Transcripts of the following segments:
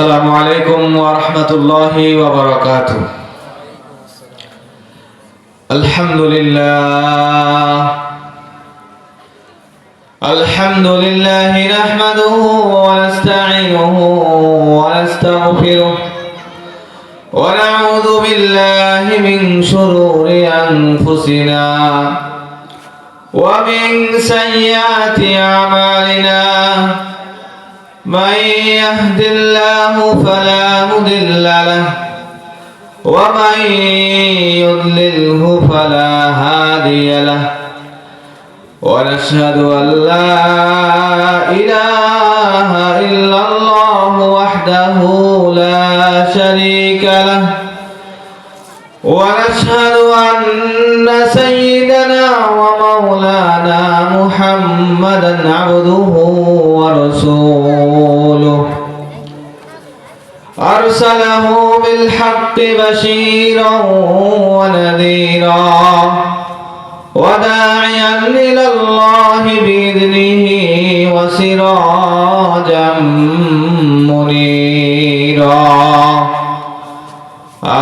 السلام عليكم ورحمة الله وبركاته. الحمد لله نحمده ونستعينه ونستغفره ونعوذ بالله من شرور أنفسنا ومن سيئات أعمالنا. من يهد الله فلا مضل له ومن يضلله فلا هادي له. ونشهد أن لا إله إلا الله وحده لا شريك له. ونشهد أن سيدنا ومولانا محمدا عبده ورسوله أرسله بالحق بشيرا ونذيرا وداعيا إلى الله بإذنه وسراجا منيرا.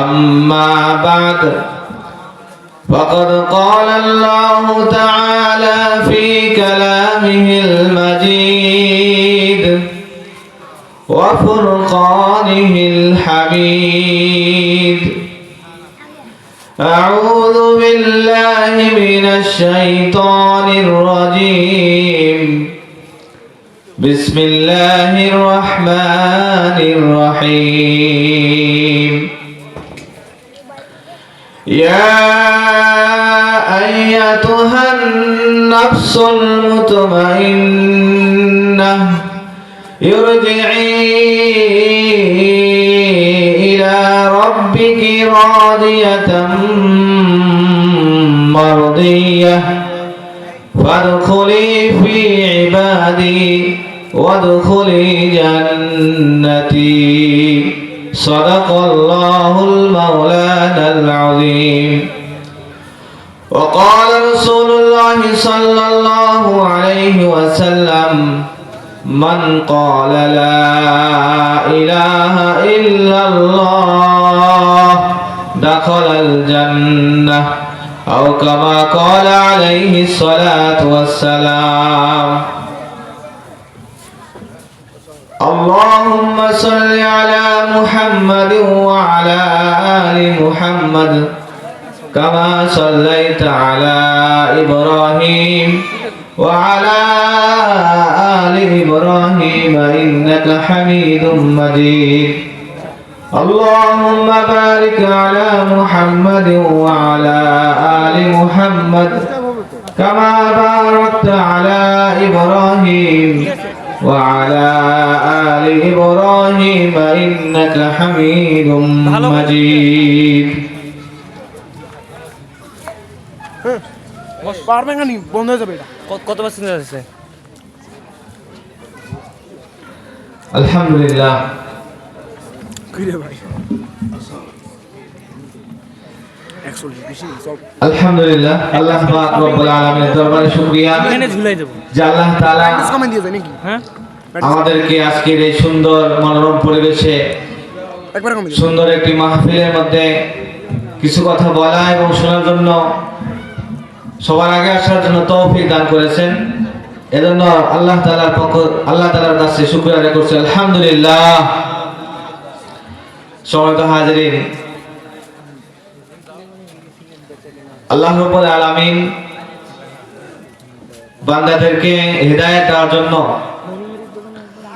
أما بعد فقد قال الله تعالى في كلامه المجيد وفرقانه الحميد. أعوذ بالله من الشيطان الرجيم. بسم الله الرحمن الرحيم. يا أيتها النفس المطمئنة ارجعي إلى ربك راضية مرضية فادخلي في عبادي وادخلي جنتي. صدق الله المولانا العظيم. وقال رسول الله صلى الله عليه وسلم: من قال لا إله إلا الله دخل الجنة أو كما قال عليه الصلاة والسلام. اللهم صل على محمد وعلى آل محمد كما صليت على إبراهيم وعلى آل إبراهيم إنك حميد مجيد. اللهم بارك على محمد وعلى آل محمد كما باركت على إبراهيم وعلى آل إبراهيم إنك حميد مجيد. বন্ধ হয়ে যাবে এটা কত পার্সেন্ট আছে? আলহামদুলিল্লাহ। আলহামদুলিল্লাহ, আল্লাহ পাক রব্বুল আলামিনের দরবারে শুকরিয়া যে আল্লাহ তাআলা আমাদেরকে আজকের এই সুন্দর মনোরম পরিবেশে সুন্দর একটি মাহফিলের মধ্যে কিছু কথা বলা এবং শোনার জন্য সবার আগে আসার জন্য তৌফিক দান করেছেন। এজন্য আল্লাহ তাআলার কাছে শুকরিয়া আদায় করছি। আলহামদুলিল্লাহ। সম্মানিত হাজিরিন, আল্লাহ রাব্বুল আলামিন বান্দাদেরকে হিদায়াত দেওয়ার জন্য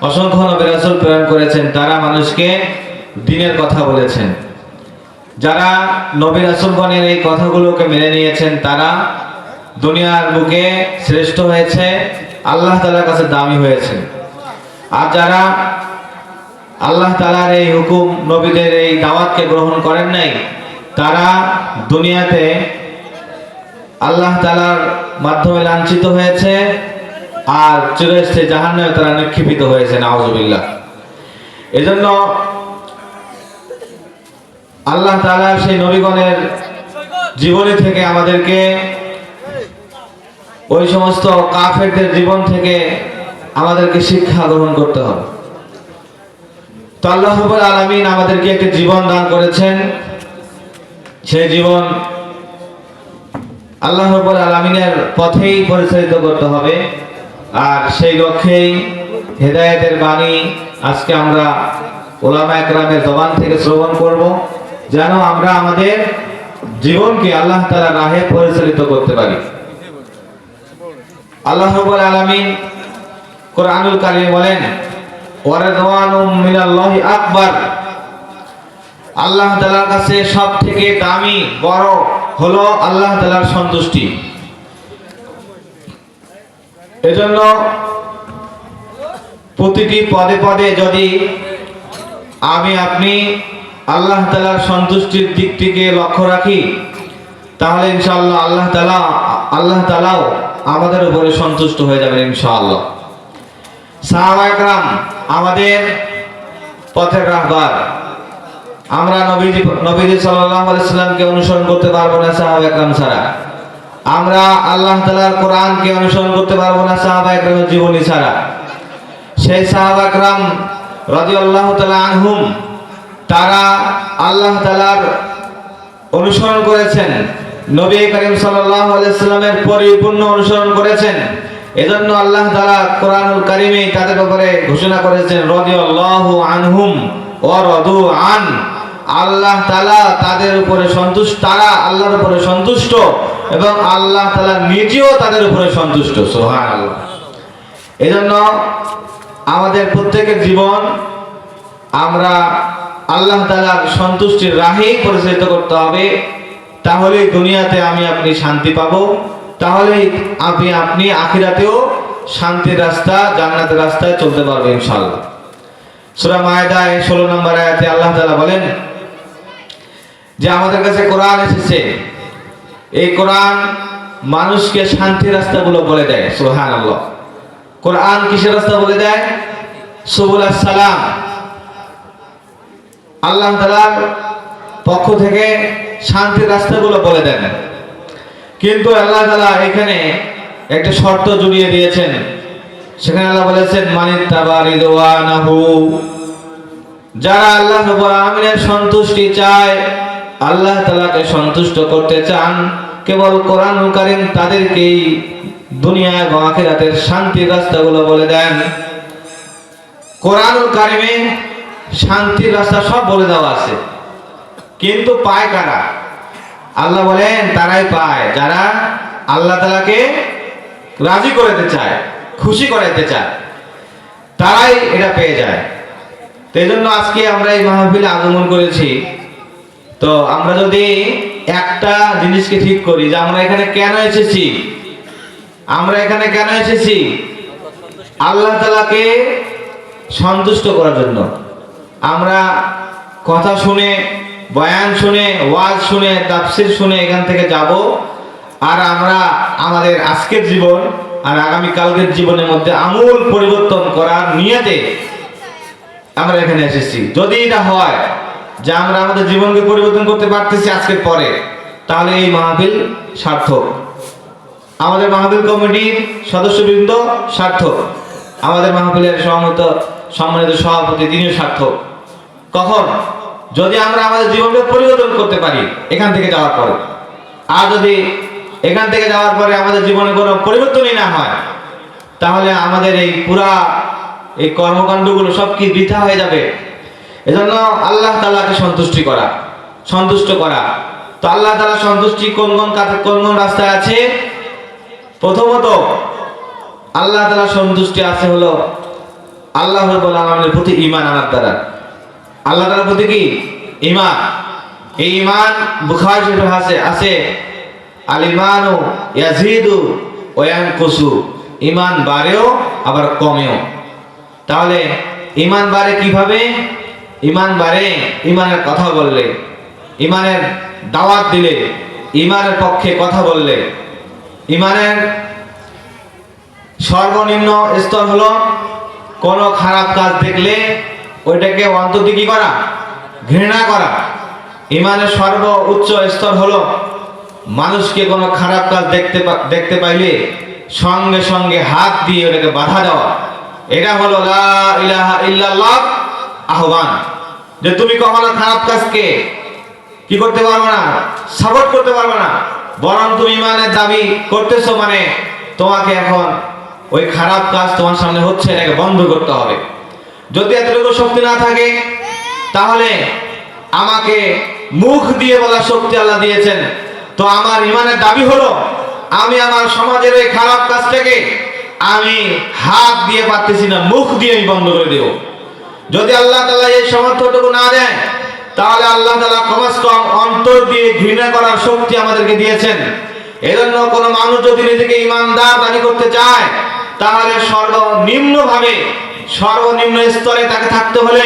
অসংখ্য নবী রাসূল প্রেরণ করেছেন। তারা মানুষকে দ্বীনের কথা বলেছেন। যারা নবী রাসূলগণের এই কথাগুলোকে মেনে নিয়েছেন তারা দুনিয়ার বুকে শ্রেষ্ঠ হয়েছে, আল্লাহ তাআলার কাছে দামি হয়েছে। আর যারা আল্লাহ তাআলার এই হুকুম, নবীদের এই দাওয়াতকে গ্রহণ করেন নাই, তারা দুনিয়াতে আল্লাহ তাআলার মাধ্যমে লাঞ্ছিত হয়েছে আর চিরস্থায়ী জাহান্নামে তারা নিক্ষেপিত হয়েছে। নাউযুবিল্লাহ। এজন্য আল্লাহ তাআলা সেই নবীগণের জীবনী থেকে আমাদেরকে ওই সমস্ত কাফেরদের জীবন থেকে আমাদেরকে শিক্ষা গ্রহণ করতে হবে। তো আল্লাহ রাব্বুল আলামিন আমাদেরকে একটি জীবন দান করেছেন। সেই জীবন আল্লাহ রাব্বুল আলামিনের পথেই পরিচালিত করতে হবে, আর সেই লক্ষ্যেই হেদায়েতের বাণী আজকে আমরা উলামায়ে কেরামের জবান থেকে শ্রবণ করব, যেন আমরা আমাদের জীবনকে আল্লাহ তাআলার রাহে পরিচালিত করতে পারি। আল্লাহ রাব্বুল আলামিন কোরআনুল কারীমে বলেন, ওয়ারিদওয়ানুম মিনাল্লাহি আকবার, আল্লাহ তাআলার কাছে সবথেকে দামি বড় হলো আল্লাহ তাআলার সন্তুষ্টি। এজন্য প্রতিটি পদে পদে যদি আমি আপনি আল্লাহ তাআলার সন্তুষ্টির দিকটিকে লক্ষ্য রাখি, তাহলে ইনশাআল্লাহ আল্লাহ তাআলাও আমাদের উপরে সন্তুষ্ট হয়ে যাবেন ইনশাআল্লাহ। সাহাবায়ে কেরাম আমাদের পথের রাহবার। আমরা নবীজি সাল্লাল্লাহু আলাইহি সাল্লামকে অনুসরণ করতে পারবো না সাহাবায়ে কেরাম ছাড়া। আমরা আল্লাহ তাআলার কোরআনকে অনুসরণ করতে পারবো না সাহাবায়ে কেরামের জীবনী ছাড়া। সেই সাহাবায়ে কেরাম রাদিয়াল্লাহু তাআলা আনহুম, তারা আল্লাহ তাআলার অনুসরণ করেছেন, নবী করিম সাল্লাল্লাহু আলাইহি সাল্লামের পরিপূর্ণ অনুসরণ করেছেন। এজন্য আল্লাহ তাআলা কোরআনুল কারীমে তাদের ব্যাপারে ঘোষণা করেছেন, রাদিয়াল্লাহু আনহুম ওয়া রাদু আন, আল্লাহ তাআলা তাদের উপরে সন্তুষ্ট, তারা আল্লাহর উপরে সন্তুষ্ট এবং আল্লাহ তাআলা নিজেও তাদের উপরে সন্তুষ্ট। সুবহানাল্লাহ। এজন্য আমাদের প্রত্যেকের জীবন আমরা আল্লাহ তাআলার সন্তুষ্টির রাহেই পরিচালিত করতে হবে, তাহলেই দুনিয়াতে আমি আপনি শান্তি পাবো, তাহলেই আপনি আখিরাতেও শান্তির রাস্তা, জান্নাতের রাস্তায় চলতে পারবে ইনশাআল্লাহ। সূরা মায়েদায় 16 নম্বর আয়াতে আল্লাহ তাআলা বলেন যে আমাদের কাছে কোরআন এসেছে, এই কোরআন মানুষকে শান্তির রাস্তাগুলো বলে দেয়। সুবহানাল্লাহ। কোরআন কিসের রাস্তা বলে দেয়? সুবুলাস সালাম, আল্লাহ তাআলার পক্ষ থেকে শান্তির রাস্তাগুলো বলে দেন। কিন্তু আল্লাহ তাআলা এখানে একটা শর্ত জুড়িয়ে দিয়েছেন। সেখানে আল্লাহ বলেছেন, মানিত্তাবা রিদওয়ানাহু, যারা আল্লাহ রাব্বুল আলামিনের সন্তুষ্টি চায়, আল্লাহ তাআলাকে সন্তুষ্ট করতে চান, কেবল কোরআনুল কারীম তাদেরকেই দুনিয়া এবং আখিরাতের শান্তির রাস্তাগুলো বলে দেন। কোরআনুল কারীমে শান্তির রাস্তা সব বলে দেওয়া আছে, কিন্তু পায় কারা? আল্লাহ বলেন তারাই পায় যারা আল্লাহ তাআলাকে রাজি করতে চায়, খুশি করাতে চায়, তারাই এটা পেয়ে যায়। তো এই জন্য আজকে আমরা এই মাহফিলে আগমন করেছি। তো আমরা যদি একটা জিনিসকে ঠিক করি যে আমরা এখানে কেন এসেছি, আমরা এখানে কেন এসেছি? আল্লাহ তাআলাকে সন্তুষ্ট করার জন্য। আমরা কথা শুনে, বয়ান শুনে, ওয়াজ শুনে, তাফসীর শুনে এখান থেকে যাব, আর আমরা আমাদের আজকের জীবন আর আগামী কালকের জীবনের মধ্যে আমূল পরিবর্তন করার নিয়তে আমরা এখানে এসেছি। যদি এটা হয় যে আমরা আমাদের জীবনকে পরিবর্তন করতে পারতেছি আজকের পরে, তাহলে এই মাহফিল সার্থক। আমাদের মাহফিল কমিটির সদস্যবৃন্দ সার্থক, আমাদের মাহফিলের সম্মানিত সভাপতি তিনিও সার্থক। কখন? যদি আমরা আমাদের জীবনকে পরিবর্তন করতে পারি এখান থেকে যাওয়ার পরে। আর যদি এখান থেকে যাওয়ার পরে আমাদের জীবনে কোনো পরিবর্তনই না হয়, তাহলে আমাদের এই পুরা এই কর্মকাণ্ডগুলো সব কি বৃথা হয়ে যাবে। এজন্য আল্লাহ তাআলাকে সন্তুষ্ট করা। তো আল্লাহ তাআলা সন্তুষ্টি কোন কোন রাস্তায় আছে? প্রথমত আল্লাহ তাআলা সন্তুষ্টি আছে হলো আল্লাহ রাব্বুল আলামিনের প্রতি ঈমান আনার দ্বারা। আল্লাহ তাআলার প্রতি কি? ঈমান। এই ঈমান বুখারী শরীফে আছে, আল ঈমানু ইয়াজিদু ওয়া ইয়ানকুসু, ঈমান বাড়েও আবার কমেও। তাহলে ঈমান বাড়ে কিভাবে? ঈমান বাড়ে ঈমানের কথা বললে, ঈমানের দাওয়াত দিলে, ঈমানের পক্ষে কথা বললে। ঈমানের সর্বনিম্ন স্তর হলো কোনো খারাপ কাজ দেখলে ওইটাকে অন্তর দিয়ে কি করা? ঘৃণা করা। ঈমানের সর্ব উচ্চ স্তর হলো মানুষকে কোনো খারাপ কাজ দেখতে পাইলে সঙ্গে সঙ্গে হাত দিয়ে ওটাকে বাধা দেওয়া। এটা হলো লা ইলাহা ইল্লাল্লাহ, আহ্বান, যে তুমি কখনো খারাপ কাজকে কি করতে পারবে না, সাপোর্ট করতে পারবে না, বরং তুমি ইমানের দাবি করতেছো, মানে তোমাকে এখন ওই খারাপ কাজ তোমার সামনে হচ্ছে, এটাকে বন্ধ করতে হবে। যদি এতটুকু শক্তি না থাকে, তাহলে আমাকে মুখ দিয়ে বলার শক্তি আল্লাহ দিয়েছেন। তো আমার ইমানের দাবি হলো, আমি আমার সমাজের এই খারাপ কাজটাকে আমি হাত দিয়ে পারতেছি না, মুখ দিয়ে আমি বন্ধ করে দেব। যদি আল্লাহ তাআলা এই সামর্থ্যটুকু না দেয়, তাহলে আল্লাহ তাআলা কমাস কম অন্তর দিয়ে ঘৃণা করার শক্তি আমাদেরকে দিয়েছেন। এজন্য কোনো মানুষ যদি নিজেকে ইমানদার দাবি করতে চায়, তাহলে সর্বনিম্ন স্তরে তাকে থাকতে হলে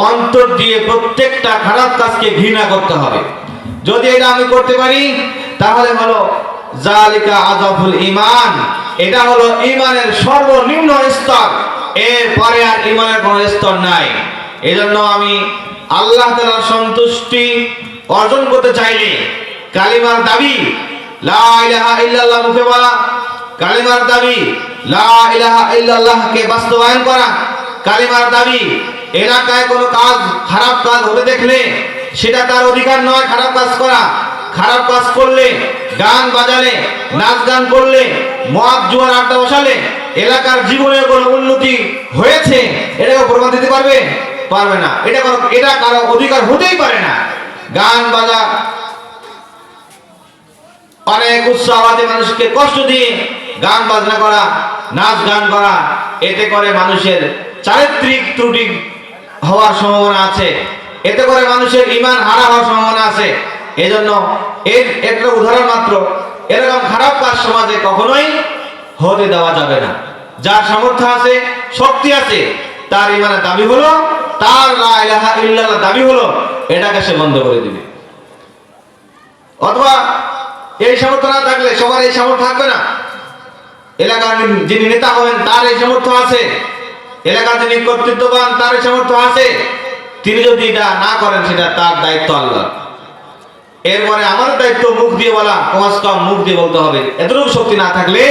অন্তর দিয়ে প্রত্যেকটা খারাপ কাজকে ঘৃণা করতে হবে। যদি এটা আমি করতে পারি, তাহলে হলো জালিকা আযাফুল ঈমান, এটা হলো ঈমানের সর্বনিম্ন স্তর, এরপরে আর ঈমানের কোনো স্তর নাই। এজন্য আমি আল্লাহ তাআলার সন্তুষ্টি অর্জন করতে চাইলে কালিমার দাবি লা ইলাহা ইল্লাল্লাহ মুখে বলা, কালিমার দাবি লা ইলাহা ইল্লাল্লাহকে বাস্তবায়ন করা, কালিমার দাবি এলাকায় কোনো কাজ খারাপ কাজ হতে দেখলে সেটা তার অধিকার নয় খারাপ কাজ করা। খারাপ কাজ করলে, গান বাজালে, নাচ গান করলে, মদ জুয়ার আড্ডা বসালে এলাকার জীবনে কোনো উন্নতি হয়েছে এটাকে প্রমাণ দিতে পারবে? পারবে না। এটা কারো অধিকার হতেই পারে না। গান বাজা, অনেক উচ্চ আওয়াজে মানুষকে কষ্ট দিয়ে গান বাজনা করা, নাচ গান করা, এতে করে মানুষের চারিত্রিক ত্রুটি হওয়ার সম্ভাবনা আছে, এতে করে মানুষের ঈমান হারা হওয়ার সম্ভাবনা আছে। এজন্য এর একটা উদাহরণ মাত্র, এরকম খারাপ কাজ সমাজে কখনোই হতে দেওয়া যাবে না। যার সামর্থ্য আছে, শক্তি আছে, তার ঈমানের দাবি হলো, তার লা ইলাহা ইল্লাল্লাহ দাবি হলো, এটাকে সে বন্ধ করে দিবে। অথবা এই সামর্থ্য না থাকলে, সবার এই সামর্থ্য থাকবে না, এলাকার যিনি নেতা হবেন তার এই সামর্থ্য আছে, এলাকার যিনি কর্তৃত্ববান তার এই সামর্থ্য আছে, তিনি যদি এটা না করেন সেটা তার দায়িত্ব আল্লাহ। এরপরে আমাদের দায়িত্ব মুখ দিয়ে বলা, কমাস কম মুখ দিয়ে বলতে হবে। এতটুকু শক্তি না থাকলে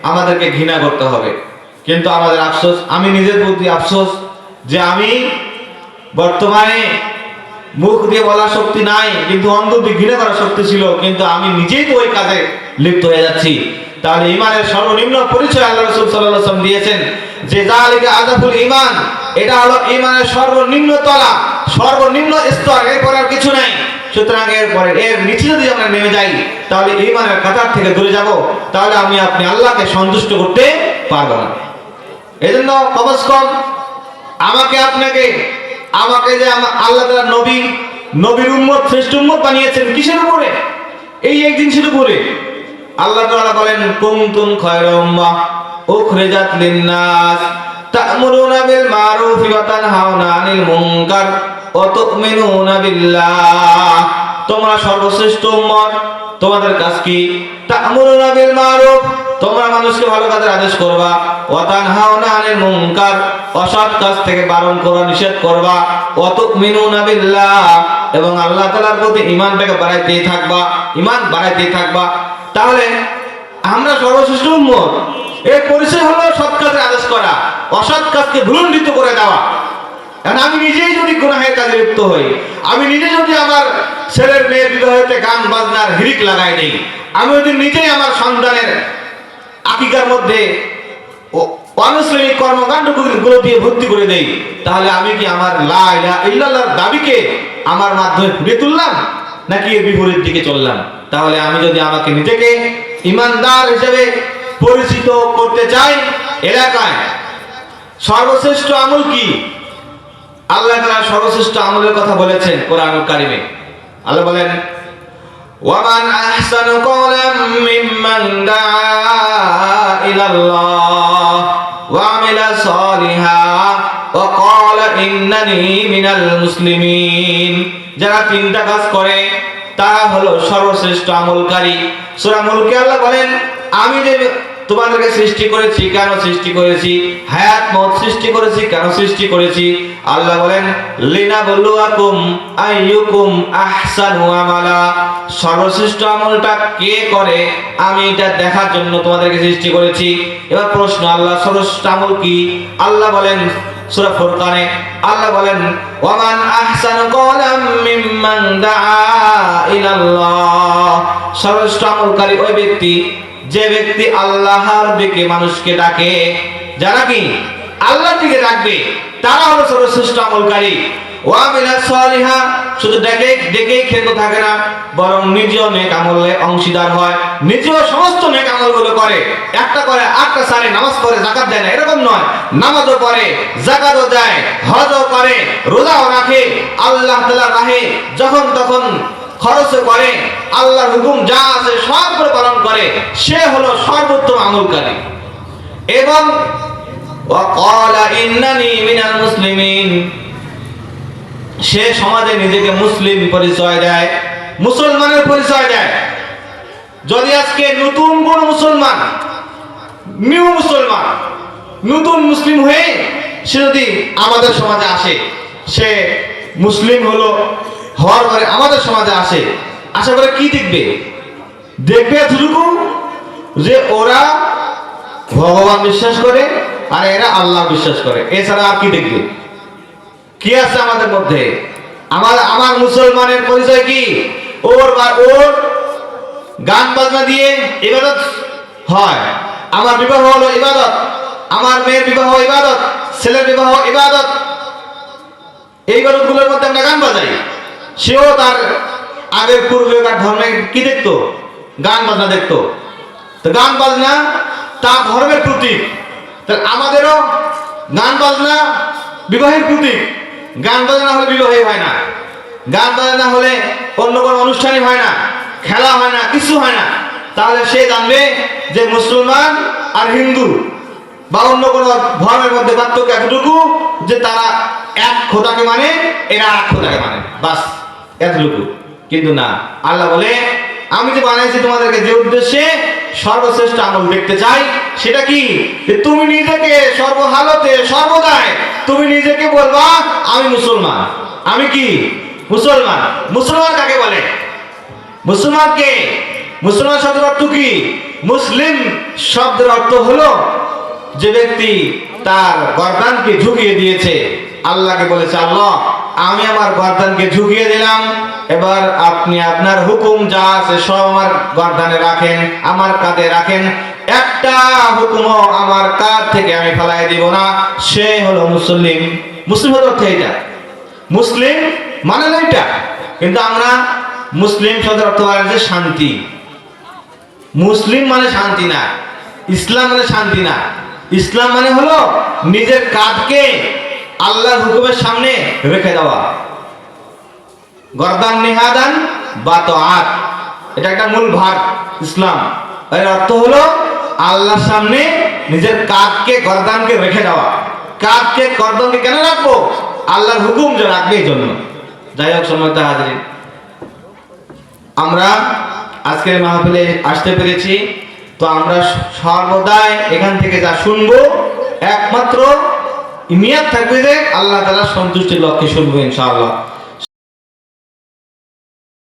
আমাদেরকে ঘৃণা করতে হবে। কিন্তু আমাদের আফসোস, আমি নিজের প্রতি আফসোস যে আমি বর্তমানে মুখ দিয়ে বলার শক্তি নাই, কিন্তু অন্তর দিয়ে ঘৃণা করার শক্তি ছিল, কিন্তু আমি নিজেই তো ওই কাজে লিপ্ত হয়ে যাচ্ছি। তাহলে ঈমানের সর্বনিম্ন পরিচয় আল্লাহ রাসূল সাল্লাল্লাহু আলাইহি ওয়াসাল্লাম দিয়েছেন যে যালিকা আযাফুল ঈমান, এটা হলো ঈমানের সর্বনিম্ন তলা, সর্বনিম্ন স্তর, এরপর আর কিছু নাই। সুতরাং এর নিচে যদি আমরা নেমে যাই, তাহলে ঈমানের কাতার থেকে দূরে যাব, তাহলে আমি আপনি আল্লাহকে সন্তুষ্ট করতে পারবো না। এজন্য কমস কম আমাকে যে আল্লাহ তাআলা নবীর উম্মত, শ্রেষ্ঠ উম্মত বানিয়েছেন কিসের উপরে? এই এক জিনিসের উপরে। আল্লাহ তাআলা বলেন, কুনতুম খায়রা উম্মাহ উখরিজাত লিন-নাস তা'মুরুনা বিল মারুফি ওয়া তানহাউনা আনিল মুনকার ওয়া তু'মিনুনা বিল্লাহ। তোমরা সর্বশ্রেষ্ঠ উম্মত, তোমাদের কাজ কি? তা'মুরুনা বিল মারুফ, তোমরা মানুষকে ভালো কাজের আদেশ করবা, ওয়া তানহাউনা আনিল মুনকার, অসৎ কাজ থেকে বারণ করবা, নিষেধ করবা, ওয়া তু'মিনুনা বিল্লাহ, এবং আল্লাহ তাআলার প্রতি ঈমানটাকে বাড়াইতেই থাকবা, ঈমান বাড়াইতেই থাকবা। তাহলে আমরা সর্বশ্রেষ্ঠ উম্মত, এর পরিচয় হলো সৎ কাজের আদেশ করা, অসৎ কাজকে ভুলণ্ডিত করে দেওয়া। কারণ আমি নিজেই যদি গুনাহের কাজে লিপ্ত হই, আমি নিজে যদি আমার ছেলের মেয়ের বিবাহতে গান বাজনার হিরিক লাগাই নেই, আমি যদি নিজেই আমার সন্তানের আকিকার মধ্যে অনৈসলামিক কর্মকাণ্ডগুলো দিয়ে ভর্তি করে দেই, তাহলে আমি কি আমার লা ইলাহা ইল্লাল্লাহর দাবিকে আমার মাধ্যমে ফুটিয়ে তুললাম, নাকি এর বিপরীত দিকে চললাম? তাহলে আমি যদি আমাকে নিজেকে ইমানদার হিসেবে পরিচিত করতে চাই, এলাকায় সর্বশ্রেষ্ঠ আমল কি? আল্লাহ তাআলা সর্বশ্রেষ্ঠ আমলের কথা বলেছেন কোরআনুল কারীমে। আল্লাহ বলেন, ওয়ামান আহসানু কওলাম মিম্মান দাআ ইলাল্লাহ ওয়া আমিলা সালিহা ওয়া ক্বালা ইন্নানি মিনাল মুসলিমিন। যারা তিনটা কাজ করে তারা হলো সর্বশ্রেষ্ঠ আমলকারী। সূরা মুলকে আল্লাহ বলেন, আমি যে তোমাদেরকে সৃষ্টি করেছি, কেন সৃষ্টি করেছি? হায়াত মওত সৃষ্টি করেছি, কেন সৃষ্টি করেছি? আল্লাহ বলেন, লিনাবলুয়াকুম আইয়ুকুম আহসানু আমালা। সর্বশ্রেষ্ঠ আমলটা কে করে আমি এটা দেখার জন্য তোমাদেরকে সৃষ্টি করেছি। এবার প্রশ্ন, আল্লাহ সর্বশ্রেষ্ঠ আমল কি? আল্লাহ বলেন, সূরা ফুরকানে আল্লাহ বলেন, ওয়ামান আহসানু ক্বালাম মিম্মান দাআ ইলাল্লাহ, সর্বশ্রেষ্ঠ আমলকারী ওই ব্যক্তি যে ব্যক্তি আল্লাহর দিকে মানুষকে ডাকে। যারা কি আল্লাহর দিকে ডাকবে তারা হলো সর্বশ্রেষ্ঠ আমলকারী। ওয়া আমিলা সালিহা, শুধু ডেকেই খেতে থাকে না, বরং নিজেও নেক আমলে অংশীদার হয়, নিজেও সমস্ত নেক আমলগুলো করে। একটা করে আটটা সারে, নামাজ পড়ে যাকাত দেয় না এরকম নয়, নামাজও পড়ে, যাকাতও দেয়, হজও করে, রোজাও রাখে, আল্লাহ তাআলার রাহে যখন তখন খরচ করে, আল্লাহর হুকুম যা আছে সবগুলো পালন করে। সে হলো সর্বোত্তম আমলকারী। এবং ওয়া ক্বালা ইন্নানি মিনাল মুসলিমিন, সে সমাজে নিজেকে মুসলিম পরিচয় দেয়, মুসলমানের পরিচয় দেয়। যদি আজকে নতুন কোন মুসলমান, নিউ মুসলমান, নতুন মুসলিম হয়ে সে যদি আমাদের সমাজে আসে, সে মুসলিম হলো হওয়ার পরে আমাদের সমাজে আসে, আশা করে কি দেখবে? দেখবে এতটুকু যে ওরা ভগবান বিশ্বাস করে আর এরা আল্লাহ বিশ্বাস করে, এছাড়া আর কি দেখবে? কি আছে আমাদের মধ্যে? আমার মুসলমানের পরিচয় কি? ওর গান বাজনা দিয়ে ইবাদত হয়, আমার বিবাহ হলো ইবাদত, আমার মেয়ের বিবাহ ইবাদত, ছেলের বিবাহ ইবাদত। এই ইবাদতগুলোর মধ্যে আমরা গান বাজাই। সেও তার আগের পূর্বেকার ধর্মে কি দেখতো? গান বাজনা দেখতো। তো গান বাজনা তার ধর্মের প্রতীক, আমাদেরও গান বাজনা বিবাহের প্রতীক। গান বাজনা হলে বিবাহই হয় না, গান বাজনা হলে অন্য কোনো অনুষ্ঠানই হয় না, খেলা হয় না, কিছু হয় না। তাহলে সে জানবে যে মুসলমান আর হিন্দু বা অন্য কোনো ধর্মের মধ্যে পার্থক্য এতটুকু যে তারা এক খোদাকে মানে, এরা এক খোদাকে মানে, বাস এতটুকু। কিন্তু না, আল্লাহ বলে আমি যে বানাইছি তোমাদেরকে যে উদ্দেশ্যে সর্বশ্রেষ্ঠ আমল দেখতে চাই, সেটা কি? যে তুমি নিজেকে সর্বহালতে সর্বদাই তুমি নিজেকে বলবা আমি মুসলমান। আমি কি? মুসলমান। মুসলমান কাকে বলে? মুসলমানকে, মুসলমান শব্দের অর্থ কি? মুসলিম শব্দের অর্থ হলো যে ব্যক্তি তার গর্দানকে ঝুঁকিয়ে দিয়েছে। আল্লাহকে বলেছে, আল্লাহ আমি আমার গর্দানকে ঝুঁকিয়ে দিলাম, এবার আপনি আপনার হুকুম যা আছে সব আমার গর্দানে রাখেন, আমার কাঁধে রাখেন, একটা হুকুমও আমার কাঁধ থেকে আমি ফেলাই দিব না। সে হলো মুসলিম। মুসলিম হলো অর্থ এটা, মুসলিম মানে না এটা। কিন্তু আমরা মুসলিম শব্দের অর্থ যে শান্তি। মুসলিম মানে শান্তি না, ইসলাম মানে শান্তি না। ইসলাম মানে হলো নিজের কাঁধকে আল্লাহর হুকুমের সামনে রেখে দেওয়া। গর্দান নিহাদান বা তাআত, এটা একটা মূল ভাগ ইসলাম। এর অর্থ হলো আল্লাহর সামনে নিজের কাঁধকে গর্দানকে রেখে দেওয়া। কাঁধকে গর্দানকে কেন রাখবো? আল্লাহর হুকুম যে রাখবে এই জন্য। যাই হোক, সম্মানিত হাজিরিন, আমরা আজকের মাহফিলে আসতে পেরেছি। তো আমরা সর্বদাই এখান থেকে যা শুনবো একমাত্র নিয়ত থাকবে যে আল্লাহ তাআলার সন্তুষ্টির লক্ষ্যে শুনবো ইনশাআল্লাহ।